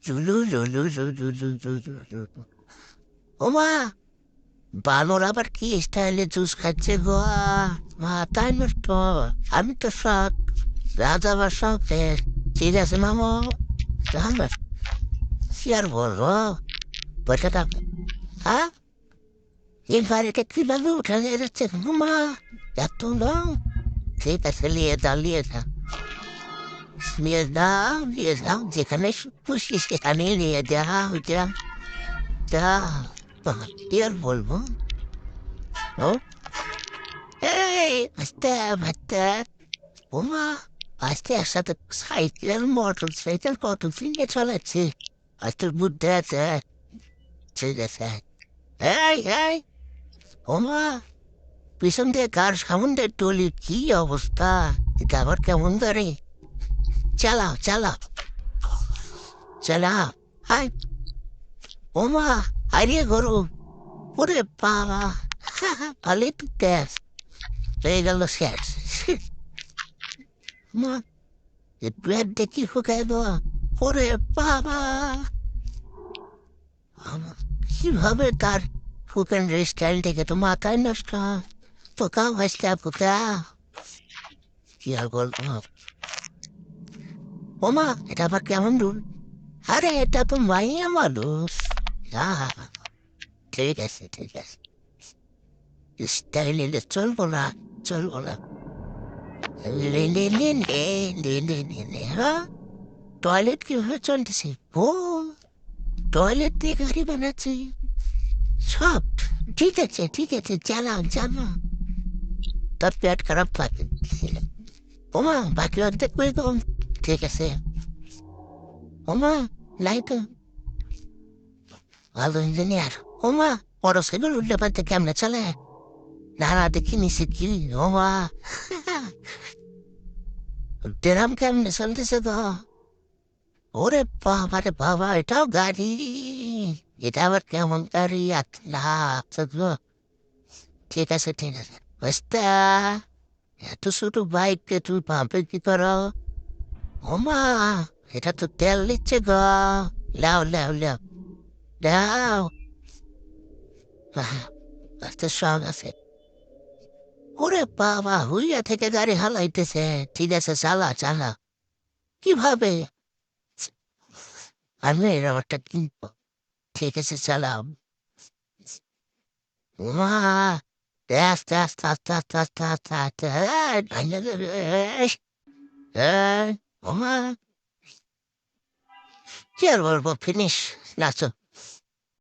লুলু লুলু লুলু লুলু লুলু। ওমা, বানর আবার কি স্টাইলে জুস খাচ্ছে গো, মাথায় নষ্ট। আমি তো সব রাজা বা সব ঠিক আছে মামু, আমার কি আর বলবো, বসে থাক। হ্যাঁ, এই বাড়িতে কিভাবে উঠে যাচ্ছে মা, এত লং। ঠিক আছে, নিয়ে যা, নিয়ে যাও যেখানে খুশি সেখানে নিয়ে যাও, যা যা। কি আর বলবো। ও এই আস্তে আস্তে, ওমা, আজকে একসাথে সাইকেল মোটর সাইকেল কতদিন নিয়ে চলেছে, আজকে বুদ্ধি আছে। ঠিক আছে, এই এই, ওমা, পিছন দিয়ে কার সামনে টলি, কি অবস্থা, এটা আবার কেমন ধরে। চালাও চালাও চালাও। হাই, ওমা, হারিয়ে গরু, ওরে বাবা, ভালোই তো গ্যাস হয়ে গেল শেষ। মা, পেট দেখি শুকাই দেওয়া, ওরে বাবা, কিভাবে তার ফুকেন স্টাইল থেকে তো মাথায় নষ্ট, পোকা ভাসটা পোকা, কি আর বলবো। ওমা, এটা আবার কেমন রুল, আরে এটা তো মাইয়া মানুষ। আহা, ঠিক আছে ঠিক আছে, স্টাইল এলে চলবো না, চলবো না। লে লে লে লে লে লে লে লে, হ্যাঁ, টয়লেট কিভাবে চলতেছে, ও টয়লেট দিয়ে গাড়ি বানাচ্ছে সব। ঠিক আছে, চালাও চালাও, তার পেট খারাপ থাকে। ওমা, বাকি অর্ধেক করে দেবো। ঠিক আছে, ওমা, লাইট, ভালো ইঞ্জিনিয়ার। ওমা, মোটরসাইকেল উল্টে পাল্টে কেমনে চলে, না না দেখি নিচে কি। ওমা, ড্রাম কেমনে চলতেছে তো, ওরে বাবা রে বাবা, এটাও গাড়ি, এটা আবার কেমন গাড়ি, আচ্ছা আচ্ছা গো। ঠিক আছে ঠিক আছে, বুঝতা, এত ছোট বাইককে তুই পাম্পে কি করো। ওমা, এটা তো তেল নিচ্ছে গো, লাও লাও লাও লাও, আস্তে সব আছে। ওরে বাবা, হুইয়া থেকে গাড়ি হালাইতেছে। ঠিক আছে, চালা চালা, কিভাবে, আমি এরকম একটা কিনবো। ঠিক আছে, চালাও। মা, আস্তে আস্তে আস্তে আস্তে আস্তে আস্তে আস্তে, ওমা, কি আর বলবো, ফিনিশ, নাচো।